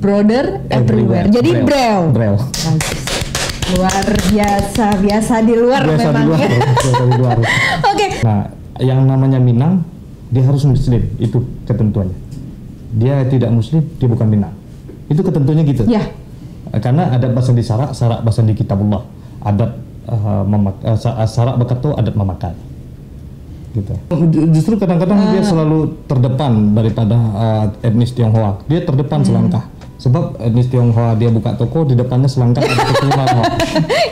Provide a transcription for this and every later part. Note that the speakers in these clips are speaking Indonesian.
Brother everywhere. Jadi Breo. Luar biasa di luar memang. Biasa di luar. Oke. Nah, yang namanya Minang, dia harus muslim, itu ketentuannya. Dia tidak muslim, dia bukan Minang. Itu ketentuannya gitu. Ya. Karena adat basan di Sarak basan di Kitabullah. Adat Sarak Bekato, adat memakai. Gitu. Justru kadang-kadang dia selalu terdepan daripada etnis Tionghoa. Dia terdepan selangkah. Sebab etnis Tionghoa dia buka toko, di depannya selangkah ada kekeliman.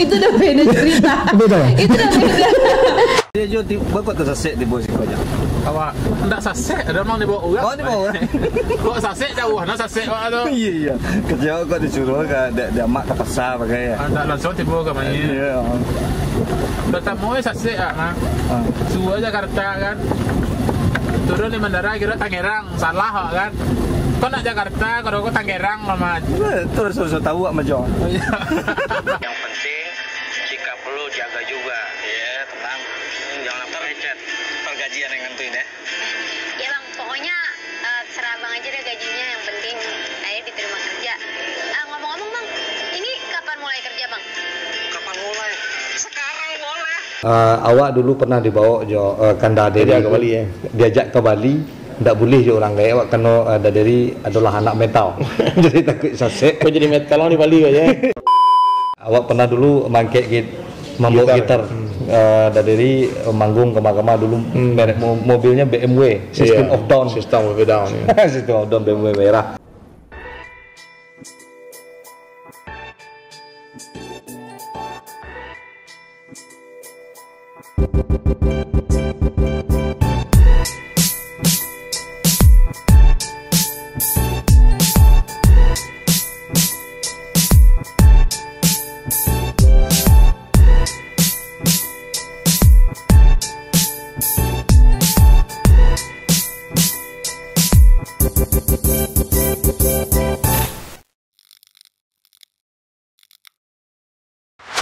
Itu udah beda cerita. Beda ya? Itu udah beda. Dia jual bapak tu sasek di bawah situ aja. Awak hendak sasek, ada memang di bawah orang. Oh, di bawah. Bawa sasek jauh, nak sasek awak tu. Iya. Kerja kau disuruh ke dia mak ke pasar pakai ya. Hendak langsung tiba ke mana. Iya. Datang mau sasek ah. Suruh Jakarta kan. Turun di bandara kira Tangerang, salah kan. Kau nak Jakarta, kalau kau Tangerang lama. Terus tahu apa John. Yang penting jika perlu jaga juga ya, tenang, jangan terlecet pergajian yang nentuin ya. Ya bang, pokoknya serah bang aja deh gajinya, yang penting saya diterima kerja. Ngomong-ngomong bang, ini kapan mulai kerja bang? Kapan mulai? Sekarang boleh. Awak dulu pernah dibawa kanda dari ke Bali ya. Diajak ke Bali, tidak boleh je orang gaya awak kena dari adalah anak metal. Jadi takut sasek. Kau jadi metal di Bali aja. Awak pernah dulu membawa gitar dari manggung ke Mahkamah dulu, merek mobilnya BMW, System of Down. System of Down. System of Down BMW merah.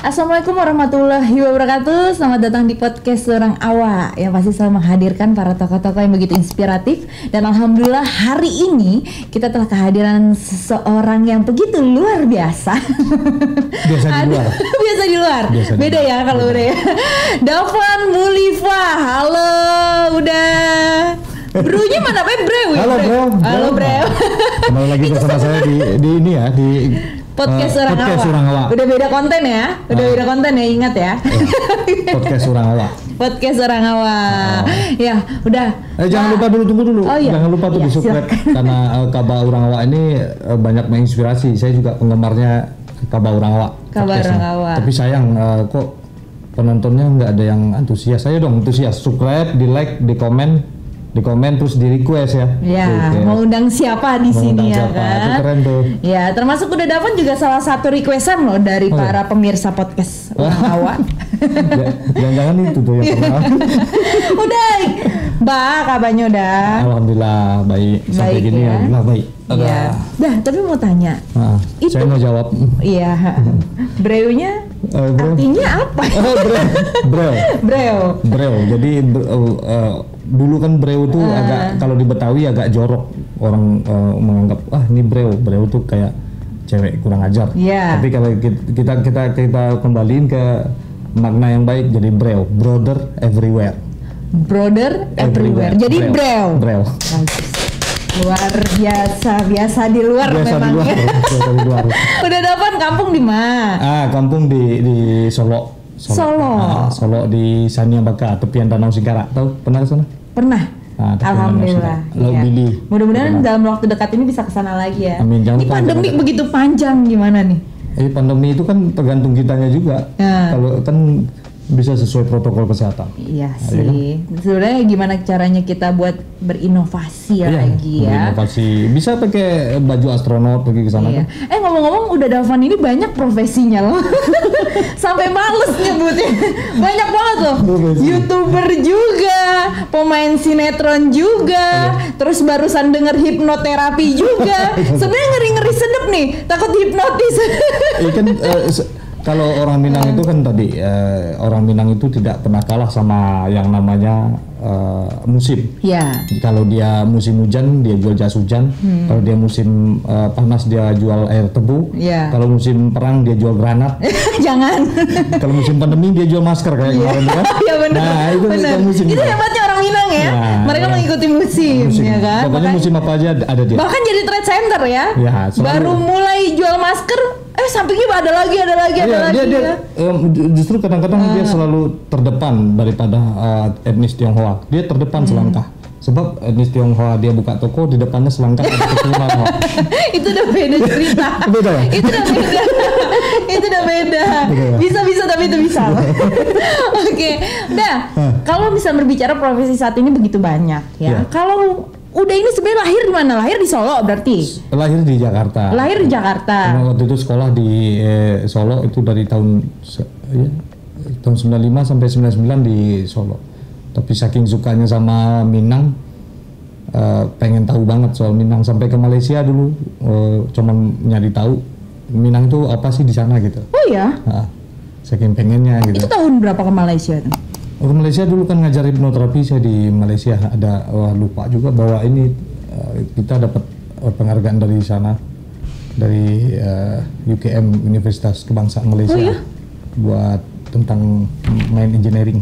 Assalamualaikum warahmatullahi wabarakatuh. Selamat datang di podcast Orang Awak yang pasti selalu menghadirkan para tokoh-tokoh yang begitu inspiratif. Dan alhamdulillah hari ini kita telah kehadiran seseorang yang begitu luar biasa. Biasa di luar. Biasa di luar. Beda ya kalau udah ya. Davan Mulifa, halo, udah. Brunya mana Breu? Halo Breu. Halo Breu. Kembali lagi bersama saya di ini ya, di Podcast Orang Awak. Udah beda konten ya? Udah beda konten ya, ingat ya? Podcast Orang Awak. Podcast Orang Awak. Ya, udah. Jangan lupa dulu, tunggu dulu. Oh, iya. Jangan lupa tuh di-subscribe karena Kabar Orang Awak ini banyak menginspirasi. Saya juga penggemarnya Kabar Orang Awak. Kabar Orang Awak. Tapi sayang kok penontonnya nggak ada yang antusias. Saya dong antusias. Subscribe, di-like, di komen terus di request ya. Ya, mau undang siapa di sini ya kan? Itu keren tuh. Ya, termasuk udah dapat juga salah satu requestan loh dari para pemirsa podcast Orang Awak. Jangan-jangan itu tuh yang pernah. Udah, Mbak, kabarnya udah. Alhamdulillah baik. Sampai baik gini ya. Alhamdulillah baik. Iya. Dah, tapi mau tanya. Itu, saya mau jawab. Iya. Breunya artinya apa? Breu. Jadi dulu kan Breu tuh agak, kalau di Betawi agak jorok, orang menganggap ini Breu tuh kayak cewek kurang ajar. Yeah. Tapi kalau kita kembaliin ke makna yang baik, jadi Breu, brother everywhere. Jadi Breu. Luar biasa di luar memang ya. Biasa di luar. Udah dapat kampung di mana? Kampung di Solo. Solo di Sania Baka, tepian Danau Singkarak. Tahu? Pernah ke sana? Pernah. Alhamdulillah. Laut Bili. Mudah-mudahan dalam waktu dekat ini bisa ke sana lagi ya. Amin. Ini pandemi begitu panjang gimana nih? Pandemi itu kan tergantung kitanya juga. Kalau kan bisa sesuai protokol kesehatan. Iya sih. Sebenarnya gimana caranya kita buat berinovasi lagi ya? Berinovasi. Bisa pakai baju astronot pergi ke sana. Iya. Kan? Ngomong-ngomong udah Davan ini banyak profesinya loh. Sampai males nyebutnya. Banyak banget loh. YouTuber juga, pemain sinetron juga, terus barusan denger hipnoterapi juga. Sebenarnya ngeri-ngeri sedep nih. Takut hipnotis. Kan Kalau orang Minang itu kan tadi orang Minang itu tidak pernah kalah sama yang namanya musim. Ya. Kalau dia musim hujan dia jual jas hujan, kalau dia musim panas dia jual air tebu, Ya. kalau musim perang dia jual granat, Jangan. kalau musim pandemi dia jual masker kayak kemarin kan. Iya benar. Nah itu Benar. musim. Itu hebatnya orang Minang ya. Ya, Mereka ya. mengikuti musim, ya kan. Pokoknya Makanya- musim apa aja ada dia. Bahkan jadi trade center ya. Ya, selalu. Baru mulai jual masker, sampingnya ada lagi. Iya, dia ya. justru kadang-kadang dia selalu terdepan daripada etnis Tionghoa. Dia terdepan selangkah. Sebab etnis Tionghoa dia buka toko di depannya selangkah ada toko Tionghoa. Itu udah beda cerita. Beda ya? Itu udah beda. Itu udah beda. Bisa tapi itu bisa. Oke. Nah, kalau bisa berbicara profesi saat ini begitu banyak ya. Ya. Kalau udah ini sebenarnya lahir di mana? Lahir di Solo berarti. Lahir di Jakarta. Lahir di Jakarta. Karena waktu itu sekolah di Solo itu dari tahun 95 sampai 99 di Solo. Tapi saking sukanya sama Minang, pengen tahu banget soal Minang, sampai ke Malaysia dulu, cuman nyari tahu Minang itu apa sih di sana gitu. Oh ya. Nah, saking pengennya gitu. Itu tahun berapa ke Malaysia tuh? Ke Malaysia dulu kan ngajar hipnoterapi saya di Malaysia, ada lupa juga bahwa ini kita dapat penghargaan dari sana, dari UKM Universitas Kebangsaan Malaysia. Oh, iya? Buat tentang main engineering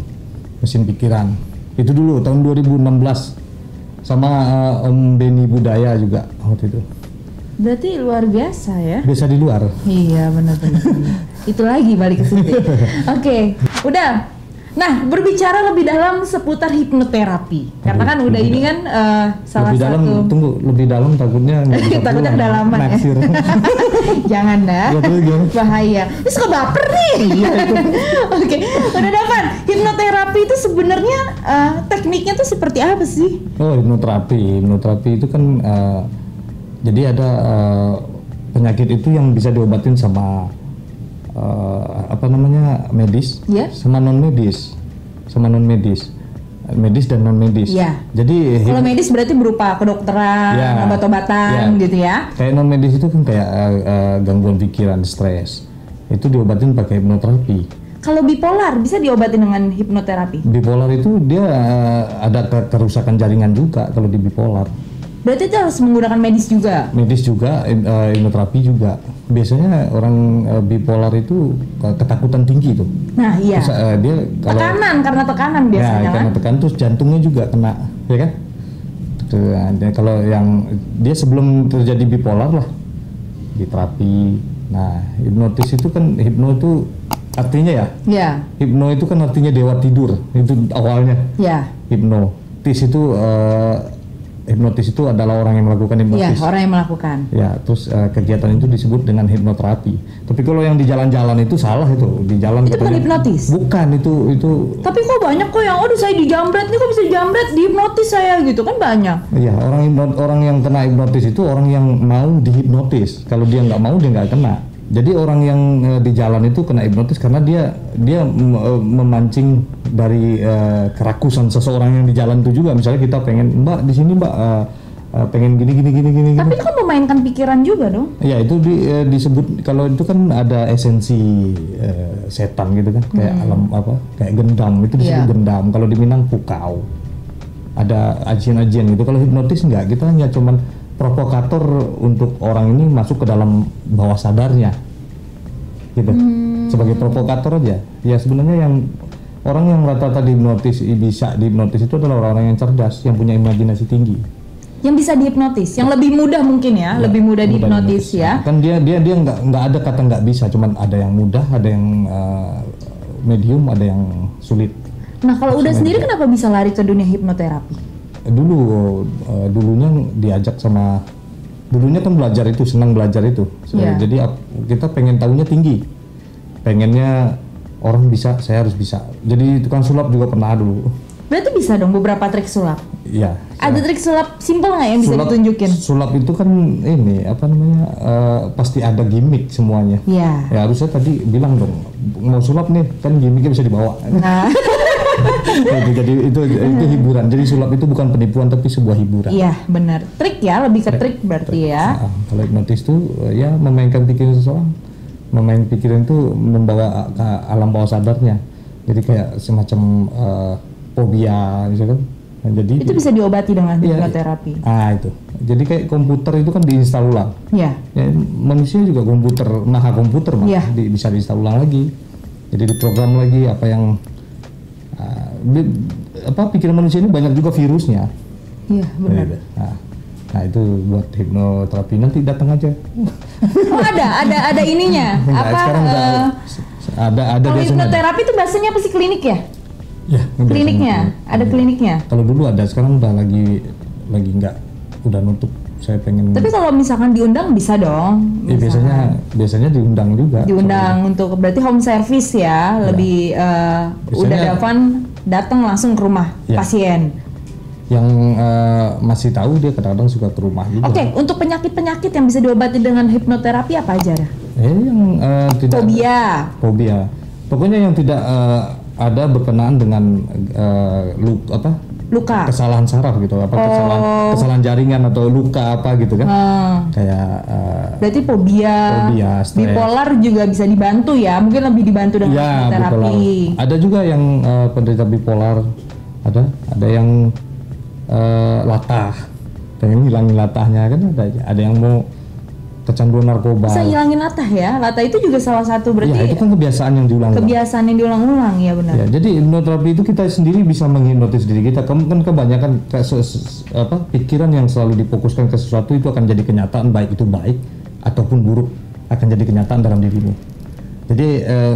mesin pikiran. Itu dulu tahun 2016 sama Om Beni Budaya juga waktu itu. Berarti luar biasa ya. Biasa di luar. Iya benar-benar. Itu lagi balik ke situ. Oke, udah. Nah, berbicara lebih dalam seputar hipnoterapi. Karena kan udah ini kan salah lebih dalam, satu. tunggu lebih dalam takutnya nggak bisa Takutnya pulang. kedalaman ya. Naksir. Jangan dah. Ya, terus gimana? Bahaya. Ini suka baper nih. Oke, udah dapat. Hipnoterapi itu sebenarnya tekniknya tuh seperti apa sih? Oh, hipnoterapi itu kan jadi ada penyakit itu yang bisa diobatin sama apa namanya medis, Ya. sama non medis, medis dan non medis. Ya. Jadi Kalau medis berarti berupa kedokteran, Ya. obat-obatan Ya. gitu ya. Kayak non medis itu kan kayak gangguan pikiran, stres, itu diobatin pakai hipnoterapi. Kalau bipolar bisa diobatin dengan hipnoterapi. Bipolar itu dia ada kerusakan jaringan juga kalau di bipolar. Berarti itu harus menggunakan medis juga. Medis juga, hipnoterapi juga. Biasanya orang bipolar itu ketakutan tinggi tuh. Nah, iya. Terus, dia kalau Karena tekanan biasanya ya, kan. karena tekan terus jantungnya juga kena, ya kan? Tuh, dia kalau yang dia sebelum terjadi bipolar lah di terapi. Nah, hipnotis itu kan hipno itu artinya ya. Ya, Hipno itu kan artinya dewa tidur. Itu awalnya. ya. Hipnotis itu hipnotis itu adalah orang yang melakukan Iya, hipnotis. orang yang melakukan. Ya, terus kegiatan itu disebut dengan hipnoterapi. Tapi kalau yang di jalan-jalan itu salah itu. Di jalan Itu bukan katanya- hipnotis? Bukan, itu Tapi kok banyak kok yang, aduh saya dijamret nih, kok bisa dijamret, dihipnotis saya gitu kan banyak. iya, orang yang kena hipnotis itu orang yang mau dihipnotis. Kalau dia nggak mau dia nggak kena. Jadi orang yang di jalan itu kena hipnotis karena dia memancing dari kerakusan seseorang yang di jalan itu juga. Misalnya kita pengen, Mbak di sini Mbak pengen gini. Tapi itu kan memainkan pikiran juga dong. Ya itu disebut, kalau itu kan ada esensi setan gitu kan, kayak alam apa, kayak gendam, itu disebut Iya. gendam. Kalau di Minang pukau. Ada ajian-ajian gitu. Kalau hipnotis enggak, kita hanya cuman provokator untuk orang ini masuk ke dalam bawah sadarnya. Gitu. Sebagai provokator aja. Ya sebenarnya yang orang yang rata-rata bisa dihipnotis itu adalah orang-orang yang cerdas, yang punya imajinasi tinggi. Yang bisa dihipnotis, yang lebih mudah mungkin ya, lebih mudah dihipnotis ya. Kan dia nggak ada kata nggak bisa, cuman ada yang mudah, ada yang medium, ada yang sulit. Nah kalau udah sendiri kenapa bisa lari ke dunia hipnoterapi? Dulunya diajak sama, dulunya kan belajar itu, senang belajar itu. Iya. Jadi kita pengen tahunya tinggi, pengennya orang bisa, saya harus bisa. Jadi tukang sulap juga pernah dulu. Berarti bisa dong beberapa trik sulap. Iya. Ada trik sulap simpel nggak yang bisa ditunjukin? Sulap itu kan ini apa namanya, pasti ada gimmick semuanya. Iya. Ya harusnya tadi bilang dong, mau sulap nih kan gimmicknya bisa dibawa. Nah, Jadi itu hiburan. Jadi sulap itu bukan penipuan tapi sebuah hiburan. iya benar. Trik ya, lebih ke trik berarti ya. Nah, kalau hipnotis itu ya memainkan pikiran seseorang. memain pikiran itu membawa ke alam bawah sadarnya. Jadi kayak semacam fobia misalkan. Nah, jadi itu bisa diobati dengan iya, hipnoterapi. Itu. Jadi kayak komputer itu kan diinstal ulang. Iya. Ya, manusia juga komputer, maha komputer mah. Iya. Bisa diinstal ulang lagi. Jadi diprogram lagi apa yang pikiran manusia ini banyak juga virusnya. Iya, benar. Nah itu buat hipnoterapi, nanti datang aja. Oh, ada ininya. Enggak, apa? Sekarang ada Kalau biasanya. hipnoterapi itu bahasanya apa sih, klinik ya? Ya. Kliniknya, ada kliniknya. Kalau dulu ada, sekarang udah lagi enggak, udah nutup. Saya pengen. Tapi kalau misalkan diundang bisa dong. Biasanya diundang juga. Diundang untuk berarti home service ya, lebih udah Davan datang langsung ke rumah pasien. Yang masih tahu dia kadang-kadang suka ke rumah juga. Oke, untuk penyakit-penyakit yang bisa diobati dengan hipnoterapi apa aja? Yang tidak. Fobia. Pokoknya yang tidak ada berkenaan dengan luka, kesalahan saraf gitu, kesalahan jaringan atau luka apa gitu kan. Kayak berarti fobia, stres. Bipolar juga bisa dibantu ya, mungkin lebih dibantu dengan hipnoterapi. Ada juga yang penderita bipolar, ada yang latah, pengen hilangin latahnya kan, ada yang mau kecanduan narkoba. Bisa hilangin latah ya? Latah itu juga salah satu berarti. Ya, itu kan kebiasaan yang diulang-ulang. Kebiasaan yang diulang-ulang, ya benar. Ya, jadi hipnoterapi itu kita sendiri bisa menghipnotis diri kita. Kan kebanyakan pikiran yang selalu difokuskan ke sesuatu itu akan jadi kenyataan, baik itu baik ataupun buruk, akan jadi kenyataan dalam dirimu. Jadi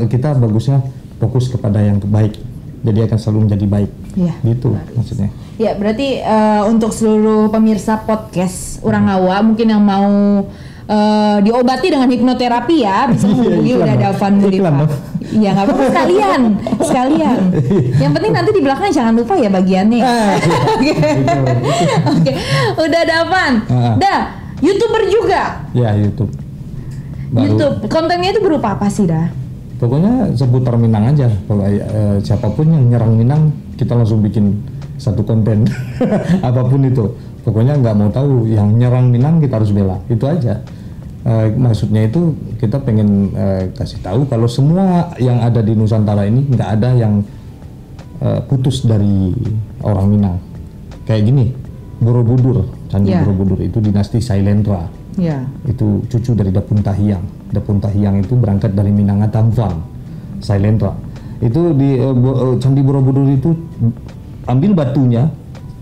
kita bagusnya fokus kepada yang baik. Jadi akan selalu menjadi baik. Ya, gitu maksudnya. Ya, berarti untuk seluruh pemirsa podcast Orang Awa mungkin yang mau diobati dengan hipnoterapi ya, bisa menghubungi udah Davan Mudifa. Iya, nggak apa-apa, sekalian. Yang penting nanti di belakang jangan lupa ya bagiannya. Oke. Udah Davan. YouTuber juga. Ya, YouTube. YouTube. Kontennya itu berupa apa sih, dah? Pokoknya seputar Minang aja. Kalau siapapun yang nyerang Minang, kita langsung bikin satu konten. Apapun itu. Pokoknya nggak mau tahu, yang nyerang Minang kita harus bela. Itu aja. Maksudnya itu kita pengen kasih tahu kalau semua yang ada di Nusantara ini nggak ada yang putus dari orang Minang. Kayak gini, Borobudur, Candi Borobudur itu dinasti Sailendra. Itu cucu dari Dapun Tahiang. Dapun Tahiang itu berangkat dari Minangkabau, Sailendra. Itu di Candi Borobudur itu ambil batunya,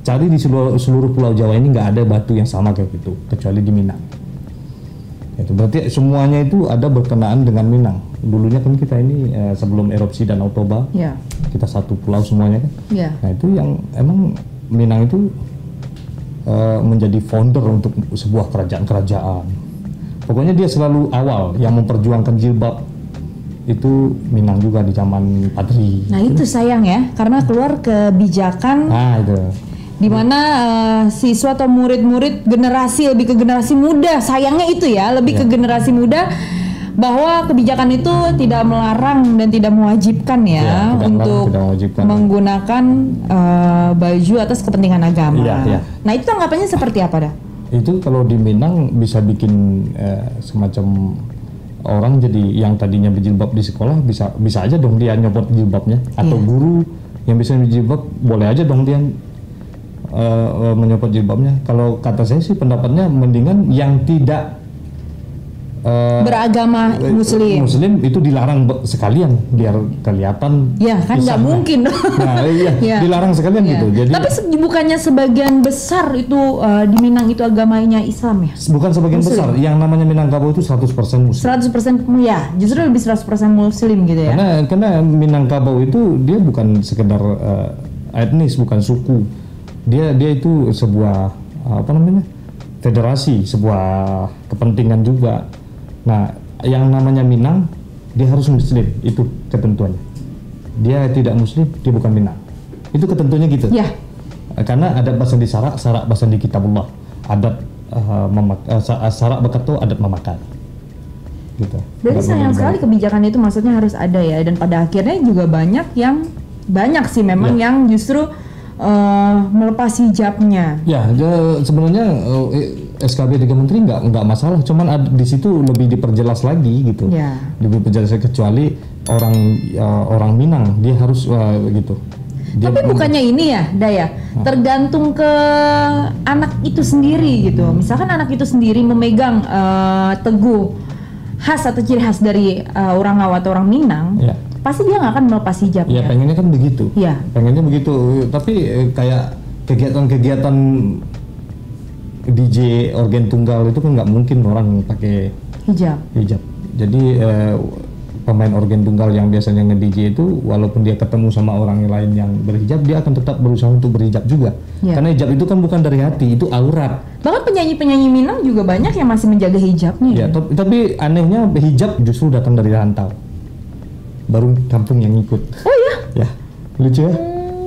cari di seluruh Pulau Jawa ini nggak ada batu yang sama kayak gitu, kecuali di Minang. Itu berarti semuanya itu ada berkenaan dengan Minang. Dulunya kan kita ini sebelum erupsi Danau Toba, kita satu pulau semuanya kan. Nah itu yang emang Minang itu menjadi founder untuk sebuah kerajaan-kerajaan. Pokoknya dia selalu awal yang memperjuangkan jilbab. Itu Minang juga di zaman Padri. Nah itu sayang ya, karena keluar kebijakan itu di mana siswa atau murid-murid lebih ke generasi muda, sayangnya itu ya, lebih ke generasi muda, bahwa kebijakan itu tidak melarang dan tidak mewajibkan untuk menggunakan baju atas kepentingan agama. Nah itu tanggapannya seperti apa, dah? Itu kalau di Minang bisa bikin semacam orang jadi yang tadinya berjilbab di sekolah bisa aja dong dia nyopot jilbabnya, atau guru yang bisa berjilbab boleh aja dong dia menyopot jilbabnya. Kalau kata saya sih pendapatnya mendingan yang tidak beragama Muslim itu dilarang sekalian biar kelihatan. Ya kan nggak mungkin. Nah, dilarang sekalian gitu. Jadi tapi bukannya sebagian besar itu di Minang itu agamanya Islam ya? Bukan sebagian besar, yang namanya Minangkabau itu 100% Muslim. 100% ya, justru lebih 100% Muslim gitu ya. Karena Minangkabau itu dia bukan sekedar etnis, bukan suku. Dia itu sebuah federasi, sebuah kepentingan juga. Nah, yang namanya Minang, dia harus Muslim, itu ketentuannya. Dia tidak Muslim, dia bukan Minang. Itu ketentuannya gitu. Ya. Karena adat bahasa di Sarak bahasa di Kitabullah. Adat Sarak Bekato, adat memakai. Gitu. Berarti sayang sekali kebijakan itu maksudnya harus ada ya. Dan pada akhirnya juga banyak sih memang yang justru melepas hijabnya. Ya, sebenarnya SKB 3 Menteri nggak masalah, cuman di situ lebih diperjelas lagi gitu. Ya. Lebih diperjelas, kecuali orang Minang dia harus gitu. Tapi bukannya ini ya, Daya, tergantung ke anak itu sendiri gitu. Misalkan anak itu sendiri memegang teguh khas atau ciri khas dari orang Awa atau orang Minang, ya, pasti dia nggak akan melepas hijabnya. Ya pengennya kan begitu. Ya. Pengennya begitu. Tapi kayak kegiatan-kegiatan DJ organ tunggal itu kan nggak mungkin orang pakai hijab. Jadi pemain organ tunggal yang biasanya nge-DJ itu walaupun dia ketemu sama orang lain yang berhijab, dia akan tetap berusaha untuk berhijab juga. Ya. Karena hijab itu kan bukan dari hati, itu aurat. Bahkan penyanyi-penyanyi Minang juga banyak yang masih menjaga hijabnya. Ya, tapi anehnya hijab justru datang dari rantau. Baru kampung yang ikut. Oh ya? Ya, lucu ya?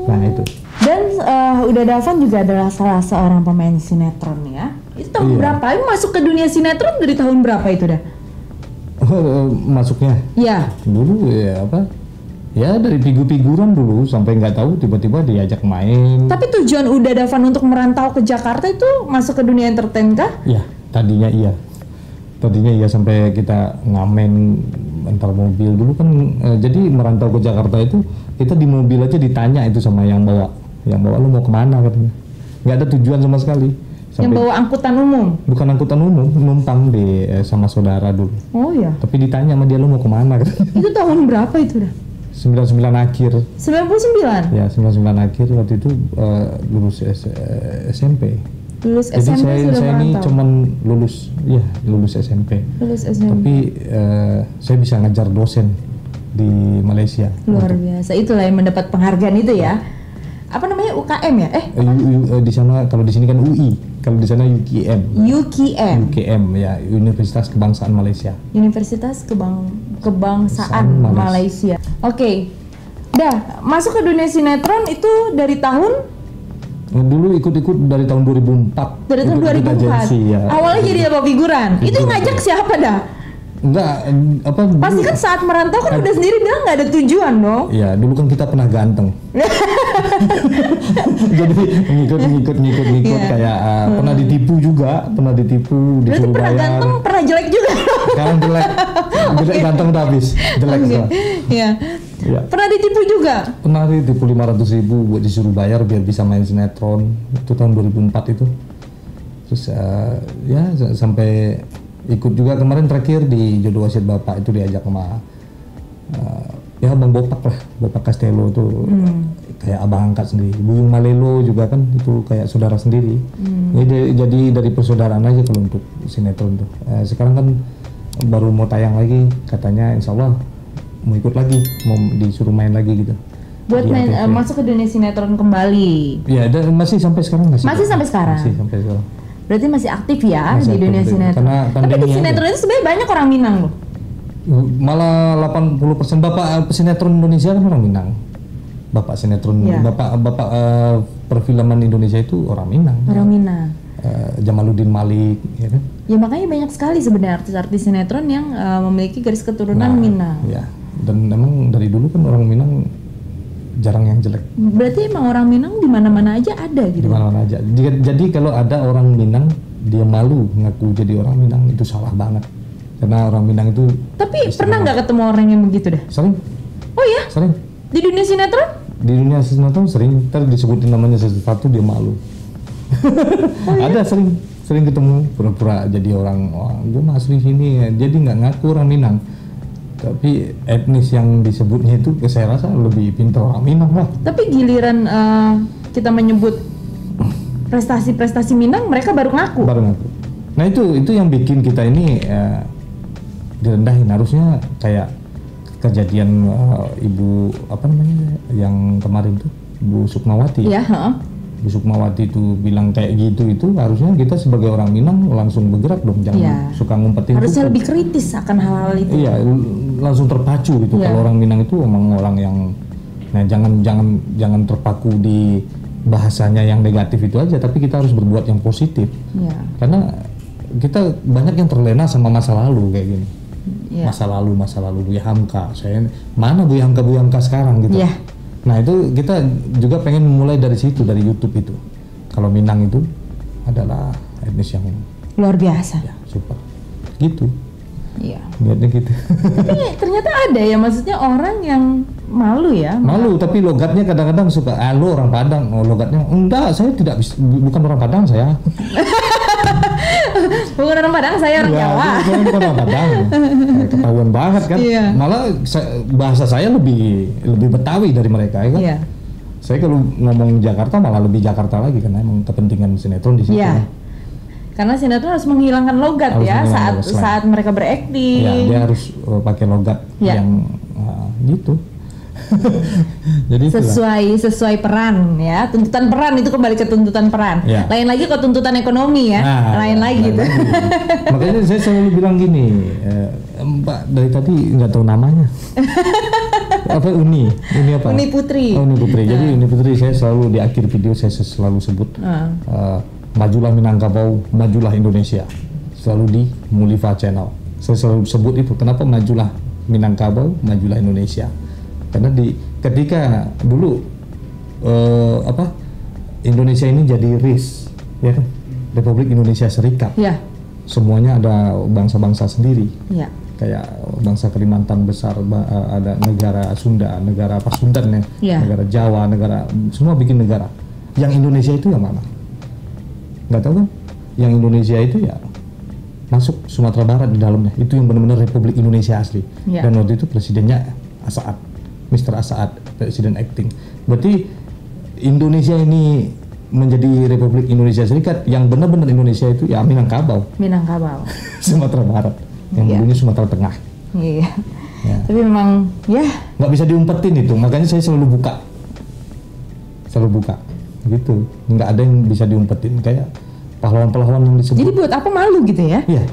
Nah itu. Dan Uda Davan juga adalah salah seorang pemain sinetron ya. Itu tahun berapa? Ini masuk ke dunia sinetron dari tahun berapa itu dah? Masuknya? Ya. Dulu ya apa? Ya dari figuran dulu sampai nggak tahu tiba-tiba diajak main. Tapi tujuan Uda Davan untuk merantau ke Jakarta itu masuk ke dunia entertain kah? Ya, tadinya iya sampai kita ngamen antar mobil dulu kan. Jadi merantau ke Jakarta itu kita di mobil aja ditanya itu sama yang bawa lu mau kemana katanya. Nggak ada tujuan sama sekali. Yang bawa angkutan umum? Bukan angkutan umum, numpang sama saudara dulu. Oh ya. Tapi ditanya sama dia lu mau kemana katanya. Itu tahun berapa itu dah? 99 akhir. 99? Ya 99 akhir waktu itu lulus SMP. Lulus Jadi SMP sudah saya ini merantau? cuman lulus SMP. Lulus SMP. Tapi saya bisa ngajar dosen di Malaysia. Luar biasa. Itulah yang mendapat penghargaan itu ya. Apa namanya, UKM ya? Di sana, kalau di sini kan UI, kalau di sana UKM. UKM ya, Universitas Kebangsaan Malaysia. Universitas Kebangsaan Malaysia. Oke. Dah, masuk ke dunia sinetron itu dari tahun? Dulu ikut dari tahun 2004. Dari tahun 2004. Agensi, ya. Awalnya jadi apa, figuran? Itu yang ngajak siapa dah? Enggak, Pasti kan saat merantau kan udah sendiri bilang nggak ada tujuan dong. Iya, dulu kan kita pernah ganteng. Jadi ngikut Yeah. kayak pernah ditipu juga, Berarti disuruh pernah bayar. ganteng, pernah jelek juga. Sekarang jelek ganteng udah habis, jelek semua. Iya. Iya. Pernah ditipu juga. Pernah ditipu 500.000 buat disuruh bayar biar bisa main sinetron. Itu tahun 2004 itu. Terus ya sampai ikut juga kemarin terakhir di Jodoh Wasiat Bapak itu diajak sama ya Bang Bopak lah, Bopak Castello tuh kayak abang angkat sendiri. Buyung Malelo juga kan itu kayak saudara sendiri. Jadi dari persaudaraan aja kalau untuk sinetron tuh. Sekarang kan baru mau tayang lagi, katanya insya Allah mau ikut lagi, mau disuruh main lagi gitu. Buat main, masuk ke dunia sinetron kembali. Ya, masih sampai sekarang Masih sampai sekarang. Masih sampai sekarang. Berarti masih aktif ya Masih di dunia aktif, sinetron. Tapi di sinetron itu sebenarnya banyak orang Minang loh. Malah 80% bapak sinetron Indonesia kan orang Minang. Bapak sinetron, Ya. bapak perfilman Indonesia itu orang Minang. Orang Minang. Jamaluddin Malik, ya kan? Ya makanya banyak sekali sebenarnya artis-artis sinetron yang memiliki garis keturunan Minang. Ya, dan memang dari dulu kan orang Minang jarang yang jelek. Berarti emang orang Minang di mana-mana aja ada gitu. Di mana-mana aja. Jadi kalau ada orang Minang dia malu ngaku jadi orang Minang, itu salah banget. Karena orang Minang itu. Tapi pernah nggak ketemu orang yang begitu dah? Sering. Oh ya? Sering. Di dunia sinetron? Di dunia sinetron sering. Ntar disebutin namanya sesuatu dia malu. Ada sering ketemu pura-pura jadi orang, gue asli sini, jadi nggak ngaku orang Minang. Tapi etnis yang disebutnya itu saya rasa lebih pintar orang Minang lah. Tapi giliran kita menyebut prestasi-prestasi Minang, mereka baru ngaku. Nah itu yang bikin kita ini direndahin. Harusnya kayak kejadian ibu apa namanya yang kemarin tuh, Bu Sukmawati. Iya. Bu Sukmawati itu bilang kayak gitu, itu harusnya kita sebagai orang Minang langsung bergerak dong, jangan suka ngumpetin. Harusnya lebih kritis akan hal-hal itu. Iya, langsung terpacu gitu. Kalau orang Minang itu emang orang yang, nah jangan terpaku di bahasanya yang negatif itu aja, tapi kita harus berbuat yang positif. Iya. Karena kita banyak yang terlena sama masa lalu kayak gini. Iya. Masa lalu Buya Hamka. Saya mana Buya Hamka sekarang gitu. Iya. Nah itu kita juga pengen mulai dari situ, dari YouTube itu. Kalau Minang itu adalah etnis yang Luar biasa. ya super, gitu. Iya. Lihatnya gitu. Tapi ternyata ada ya, maksudnya orang yang malu ya. Malu, tapi logatnya kadang-kadang suka, lu orang Padang, logatnya enggak, saya tidak bukan orang Padang saya. Bukan orang Padang, saya orang Jawa. Saya bukan orang Padang. Ketahuan banget kan. Iya. Malah bahasa saya lebih Betawi dari mereka ya kan. Iya. Saya kalau ngomong Jakarta malah lebih Jakarta lagi karena emang kepentingan sinetron di situ. Iya. Karena sinetron harus menghilangkan logat Harus ya menghilangkan logat slang. saat mereka berakting. Ya, dia harus pakai logat Iya. yang gitu. Jadi itulah. sesuai peran ya, tuntutan peran itu kembali ke tuntutan peran. Ya. Lain lagi kalau tuntutan ekonomi ya, lain lagi gitu. Makanya saya selalu bilang gini, Mbak dari tadi nggak tahu namanya. Apa Uni apa? Uni Putri. Oh, Uni Putri. Jadi Uni Putri saya selalu di akhir video saya selalu sebut majulah Minangkabau, majulah Indonesia. Selalu di Muliva Channel. Saya selalu sebut itu. Kenapa majulah Minangkabau, majulah Indonesia? Karena ketika dulu Indonesia ini jadi RIS, ya kan, Republik Indonesia Serikat. Ya. Semuanya ada bangsa-bangsa sendiri. Ya. Kayak bangsa Kalimantan besar, ada negara Sunda, negara Pasundan ya, Ya. negara Jawa, negara semua bikin negara. Yang Indonesia itu yang mana? Nggak tahu kan? Yang Indonesia itu ya masuk Sumatera Barat di dalamnya. Itu yang benar-benar Republik Indonesia asli. Ya. Dan waktu itu presidennya Asaat, Mr. Asaat, presiden acting. Berarti Indonesia ini menjadi Republik Indonesia Serikat, yang benar-benar Indonesia itu ya Minangkabau, Minangkabau. Sumatera Barat, yang Iya. dulunya Sumatera Tengah. Iya. Ya. Tapi memang ya Nggak bisa diumpetin itu, makanya saya selalu buka, gitu. Nggak ada yang bisa diumpetin, kayak pahlawan-pahlawan yang disebut. jadi buat apa malu gitu ya? Iya.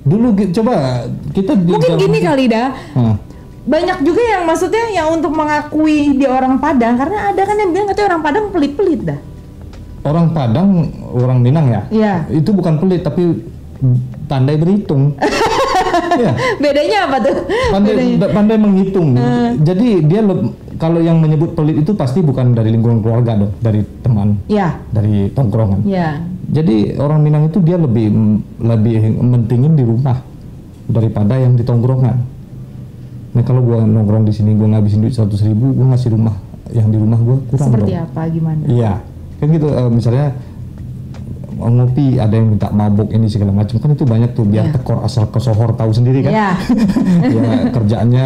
Dulu coba kita Mungkin gini kali dah. Banyak juga yang maksudnya yang untuk mengakui dia orang Padang, karena ada kan yang bilang katanya orang Padang pelit-pelit dah. Orang Padang, orang Minang ya. Iya. Itu bukan pelit tapi pandai berhitung. Iya. Bedanya apa tuh? Pandai menghitung. Jadi dia kalau yang menyebut pelit itu pasti bukan dari lingkungan keluarga dong, dari teman, Ya. dari tongkrongan. Ya. Jadi orang Minang itu dia lebih mentingin di rumah daripada yang di tongkrongan. Nah kalau gua nongkrong di sini, gua ngabisin duit 100.000, gua ngasih rumah yang di rumah gua kurang. Seperti dong. apa? Gimana? Iya, kan gitu. Misalnya ngopi, ada yang minta mabuk ini segala macam, kan itu banyak tuh biar tekor asal kesohor tahu sendiri kan. Iya. Ya kerjaannya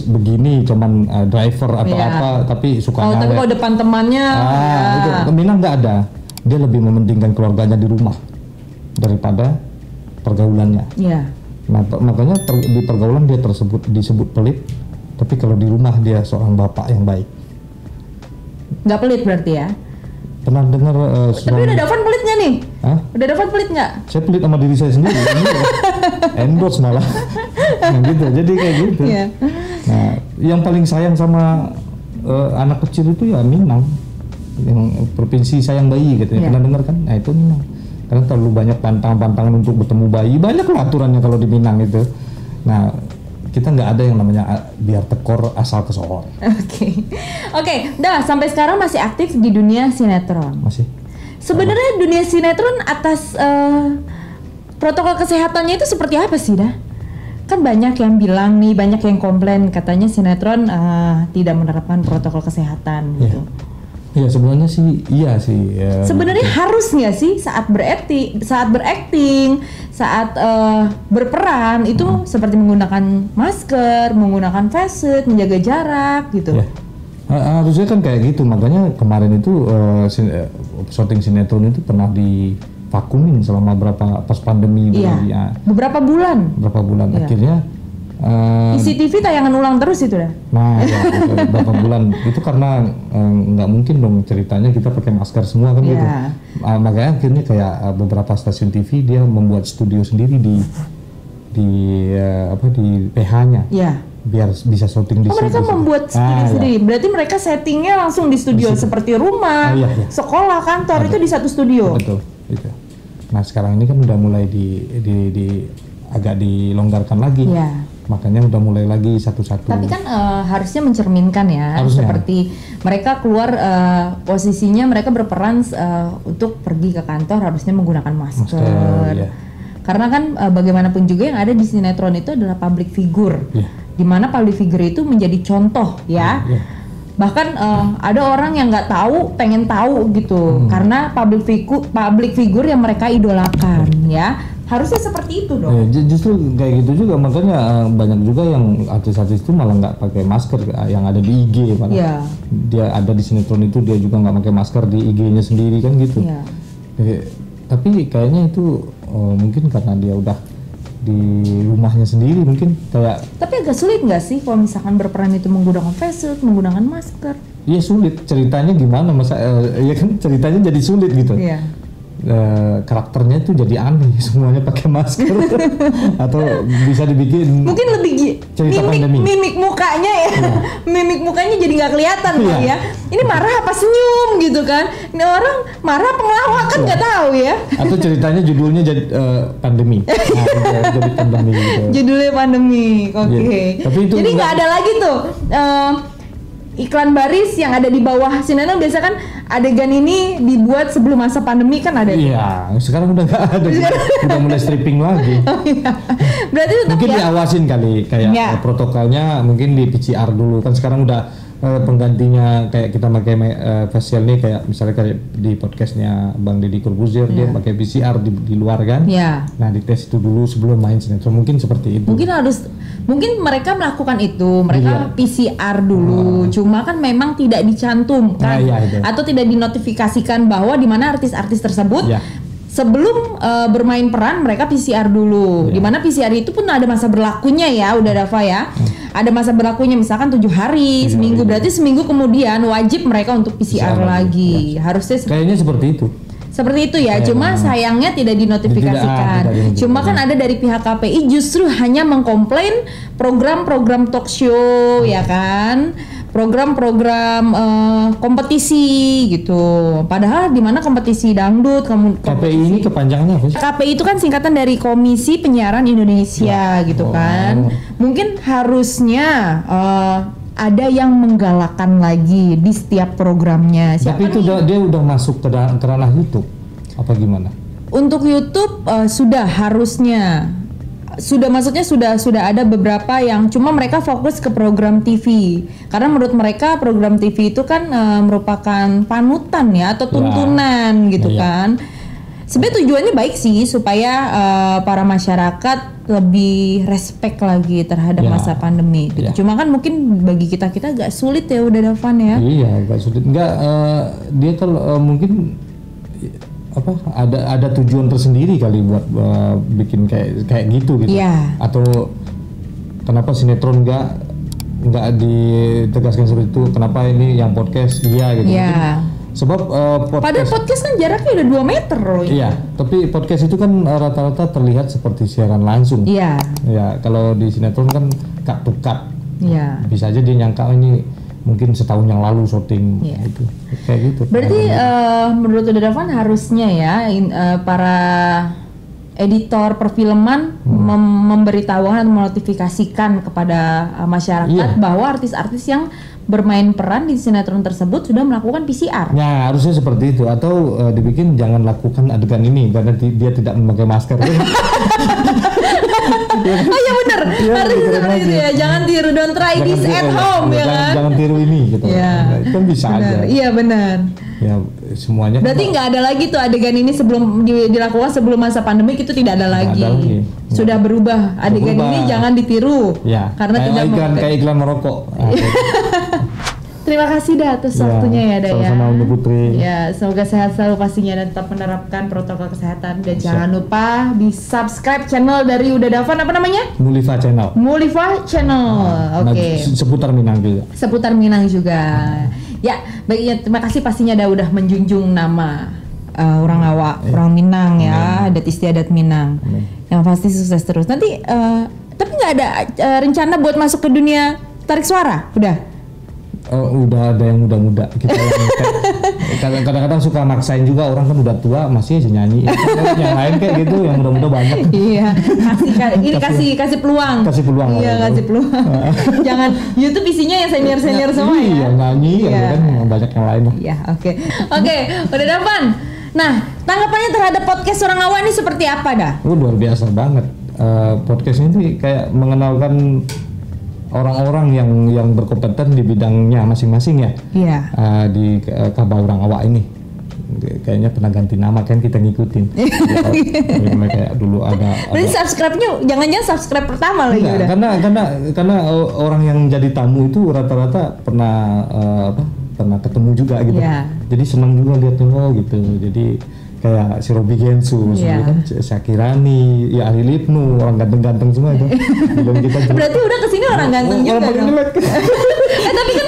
begini, cuman driver atau Iya. apa, tapi suka Tapi nyalek. kalau depan temannya, Itu Minang nggak ada. Dia lebih mementingkan keluarganya di rumah daripada pergaulannya. ya. Nah, makanya di pergaulan dia disebut pelit, tapi kalau di rumah dia seorang bapak yang baik. Nggak pelit berarti ya? Pernah dengar Tapi udah Dafan pelit nggak nih? Hah? Udah Dafan pelit nggak? Saya pelit sama diri saya sendiri. Ini endorse malah. Nah, gitu. Jadi kayak gitu. Iya. Nah, yang paling sayang sama anak kecil itu ya Minang. Yang provinsi sayang bayi gitu. Iya. Pernah dengar kan? Nah, itu Minang. Karena terlalu banyak pantangan-pantangan untuk bertemu bayi. Banyak lah aturannya kalau di Minang itu. Nah, kita nggak ada yang namanya biar tekor asal kesohor. Oke, dah sampai sekarang masih aktif di dunia sinetron. Masih. Sebenarnya dunia sinetron atas protokol kesehatannya itu seperti apa sih dah? Kan banyak yang bilang nih, banyak yang komplain katanya sinetron tidak menerapkan protokol kesehatan gitu. Iya sebenarnya sih iya sih. Sebenarnya harus nggak sih saat berakting, saat berperan itu seperti menggunakan masker, menggunakan face shield, menjaga jarak gitu. Ya. Harusnya kan kayak gitu, makanya kemarin itu syuting sinetron itu pernah divakumin selama pas pandemi. Iya. Beberapa bulan. Iya. Akhirnya Isi TV tayangan ulang terus itu dah. Nah, ya, beberapa bulan itu karena nggak mungkin dong ceritanya kita pakai masker semua kan gitu. Makanya akhirnya kayak beberapa stasiun TV dia membuat studio sendiri di PH-nya. Iya. Biar bisa syuting di situ. Mereka membuat studio sendiri. Berarti mereka settingnya langsung di studio seperti rumah, sekolah, kantor itu di satu studio. Betul. Gitu. Nah sekarang ini kan udah mulai agak dilonggarkan lagi. Iya. Makanya udah mulai lagi satu-satu. Tapi kan harusnya mencerminkan ya, Harusnya. seperti mereka keluar posisinya mereka berperan untuk pergi ke kantor harusnya menggunakan masker. Iya. Karena kan bagaimanapun juga yang ada di sinetron itu adalah public figure, Iya. di mana public figure itu menjadi contoh ya. Iya. Bahkan ada orang yang nggak tahu pengen tahu gitu, karena public figure yang mereka idolakan ya. Harusnya seperti itu dong. Justru kayak gitu juga, makanya banyak juga yang artis-artis itu malah nggak pakai masker, yang ada di IG malah. Iya. Dia ada di sinetron itu dia juga nggak pakai masker di IG-nya sendiri kan gitu. Iya. Tapi kayaknya itu mungkin karena dia udah di rumahnya sendiri mungkin kayak. Tapi agak sulit nggak sih kalau misalkan berperan itu menggunakan face shield, menggunakan masker? Iya sulit, ceritanya gimana ya kan ceritanya jadi sulit gitu. Iya. Karakternya itu jadi aneh, semuanya pakai masker atau bisa dibikin Mungkin lebih cerita pandemi. mimik mukanya ya, mimik mukanya jadi nggak kelihatan Iya. kali ya. Ini marah apa senyum gitu kan? Ini orang marah pengelawak kan nggak tahu ya. Atau ceritanya judulnya jadi pandemi. Nah, jadi pandemi gitu. Judulnya pandemi, oke. Iya. Tapi itu Jadi nggak ada lagi tuh iklan baris yang ada di bawah sinetron. Biasa kan adegan ini dibuat sebelum masa pandemi kan ada. Iya, sekarang udah nggak ada, udah mulai stripping lagi. Oh iya. Berarti tetap Mungkin ya. diawasin kali, kayak Iya. protokolnya mungkin di PCR dulu kan sekarang udah penggantinya kayak kita pakai facial nih, kayak misalnya kayak di podcastnya Bang Deddy Corbuzier dia pakai PCR di luar kan. Iya. Nah dites itu dulu sebelum main sinetron, mungkin seperti itu. Mungkin mereka melakukan itu, mereka Iya. PCR dulu. Cuma kan memang tidak dicantumkan Nah, iya, itu. atau tidak dinotifikasikan bahwa di mana artis-artis tersebut Iya. sebelum bermain peran mereka PCR dulu. Iya. Di mana PCR itu pun ada masa berlakunya ya, udah Dava ya. Ada masa berlakunya misalkan 7 hari, seminggu. Berarti seminggu kemudian wajib mereka untuk PCR lagi. Harusnya Kayaknya seperti itu. seperti itu ya, cuma sayangnya tidak dinotifikasikan. Tidak dinotifikasi. Cuma kan ada dari pihak KPI justru hanya mengkomplain program-program talk show ya kan, program-program kompetisi gitu. Padahal di mana kompetisi dangdut, KPI ini kepanjangannya apa sih? KPI itu kan singkatan dari Komisi Penyiaran Indonesia gitu kan. Mungkin harusnya ada yang menggalakkan lagi di setiap programnya. Tapi itu dia udah masuk ke ranah YouTube apa gimana? Untuk YouTube sudah harusnya maksudnya sudah ada beberapa yang cuma mereka fokus ke program TV karena menurut mereka program TV itu kan merupakan panutan ya atau tuntunan gitu kan. Sebenarnya tujuannya baik sih supaya para masyarakat lebih respect lagi terhadap masa pandemi gitu. Cuma kan mungkin bagi kita agak sulit ya udah Davan ya. Iya, agak sulit. Enggak, dia kalau mungkin apa ada tujuan tersendiri kali buat bikin kayak gitu. Iya. Atau kenapa sinetron nggak ditegaskan seperti itu? Kenapa ini yang podcast iya gitu? Iya. Mungkin sebab Padahal podcast kan jaraknya udah 2 meter loh. Iya, tapi podcast itu kan rata-rata terlihat seperti siaran langsung. Iya. Ya, kalau di sinetron kan cut to cut. Iya. Bisa aja dia nyangka ini mungkin setahun yang lalu syuting gitu. Kayak gitu. Berarti menurut Uda Davan harusnya ya para editor perfilman memberitahukan atau menotifikasikan kepada masyarakat bahwa artis-artis yang bermain peran di sinetron tersebut sudah melakukan PCR. Nah, harusnya seperti itu atau dibikin jangan lakukan adegan ini karena dia tidak memakai masker. Oh iya benar, harus seperti itu ya. Jangan tiru, don't try this at home ya kan. Jangan tiru ini gitu. Iya. Kan bisa aja. Iya benar. Ya semuanya. Berarti nggak ada lagi tuh adegan ini sebelum dilakukan sebelum masa pandemi itu tidak ada lagi. Sudah berubah. Adegan ini jangan ditiru. Ya. Karena tidak kayak iklan merokok. Terima kasih dah atas waktunya ya Dah ya. Sama-sama Umi Putri. Ya, semoga sehat selalu pastinya dan tetap menerapkan protokol kesehatan dan jangan lupa di subscribe channel dari Uda Davan apa namanya? Mulifa Channel. Mulifa Channel. Oke. Seputar Minang juga. Seputar Minang juga. Ya, baik ya, terima kasih pastinya dah udah menjunjung nama orang Awak, orang Minang ya, adat istiadat Minang. Yang pasti sukses terus. Nanti tapi nggak ada rencana buat masuk ke dunia tarik suara? Udah? Udah ada yang muda-muda kita yang Kadang-kadang suka maksain juga, orang kan udah tua masih aja nyanyi. Yang lain kayak gitu, yang muda-muda banyak. Iya, kasih peluang. Kasih peluang. Iya, kasih peluang. Jangan YouTube isinya yang senior semua ya. Iya, nyanyi kan banyak yang lain. Iya, oke, udah Davan. Nah, tanggapannya terhadap podcast Orang Awa ini seperti apa dah? Luar biasa banget. Podcast ini kayak mengenalkan orang-orang yang berkompeten di bidangnya masing-masing ya. Iya. Di Kabah Orang Awa ini kayaknya pernah ganti nama kan, kita ngikutin. Kayak dulu ada. Berarti subscribe-nya jangan-jangan subscribe pertama lagi udah. Karena orang yang jadi tamu itu rata-rata pernah ketemu juga gitu. Yeah. Jadi senang juga lihatnya gitu. Jadi kayak si Robi Gensu, kan Syakirani, ya Ali Lipnu, orang ganteng-ganteng semua itu. Belum kita berarti udah kesini orang ganteng juga dong. Tapi kan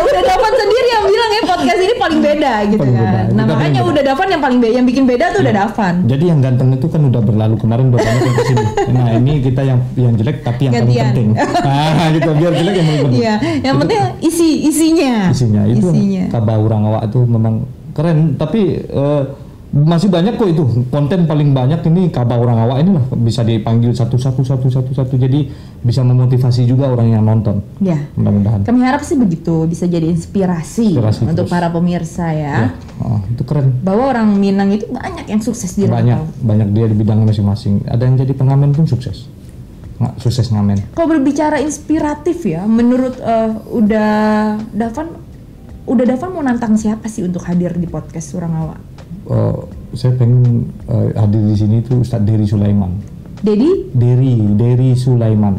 udah Davan sendiri yang bilang ya podcast ini paling beda gitu paling kan. Beda. Nah makanya udah Davan yang paling yang bikin beda tuh udah Davan. Jadi yang ganteng itu kan udah berlalu kemarin, udah banyak yang kesini. Nah ini kita yang jelek tapi yang paling penting. Nah gitu, biar jelek yang paling penting. Iya, yang penting isinya. Itu Kabah Orang Awa itu memang keren, tapi masih banyak kok itu konten paling banyak ini Kabah Orang Awa ini lah, bisa dipanggil satu-satu, jadi bisa memotivasi juga orang yang nonton. Ya. Mudah-mudahan. Kami harap sih begitu, bisa jadi inspirasi untuk para pemirsa ya. Itu keren. Bahwa orang Minang itu banyak yang sukses di rantau. Banyak dia di bidang masing-masing. Ada yang jadi pengamen pun sukses. Sukses ngamen. Kalau berbicara inspiratif ya, menurut Davan mau nantang siapa sih untuk hadir di podcast Orang Awa? Saya pengen hadir di sini itu Ustadz Dery Sulaiman. Dery Sulaiman.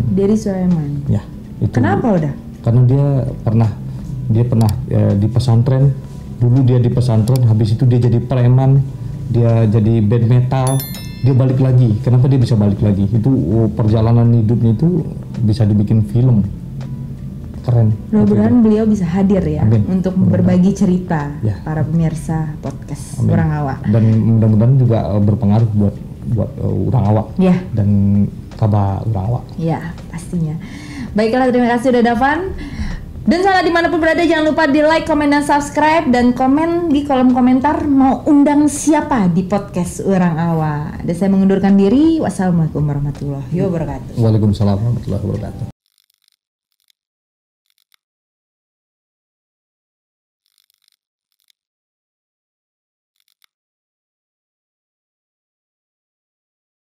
Ya. Itu. Kenapa udah? Karena dia pernah di pesantren. Dulu dia di pesantren, habis itu dia jadi preman, dia jadi band metal, dia balik lagi. Kenapa dia bisa balik lagi? Itu perjalanan hidupnya itu bisa dibikin film. Keren. Mudah-mudahan beliau bisa hadir ya. Amin. Untuk berbagi cerita para pemirsa podcast Orang Awa. Dan mudah-mudahan juga berpengaruh buat Orang Awa. Ya. Dan Kabah Orang Awa. Ya, pastinya. Baiklah, terima kasih udah Davan. Dan salah dimanapun berada, jangan lupa di like, komen, dan subscribe. Dan komen di kolom komentar mau undang siapa di podcast Orang Awa. Dan saya mengundurkan diri. Wassalamualaikum warahmatullahi wabarakatuh. Waalaikumsalam warahmatullahi wabarakatuh.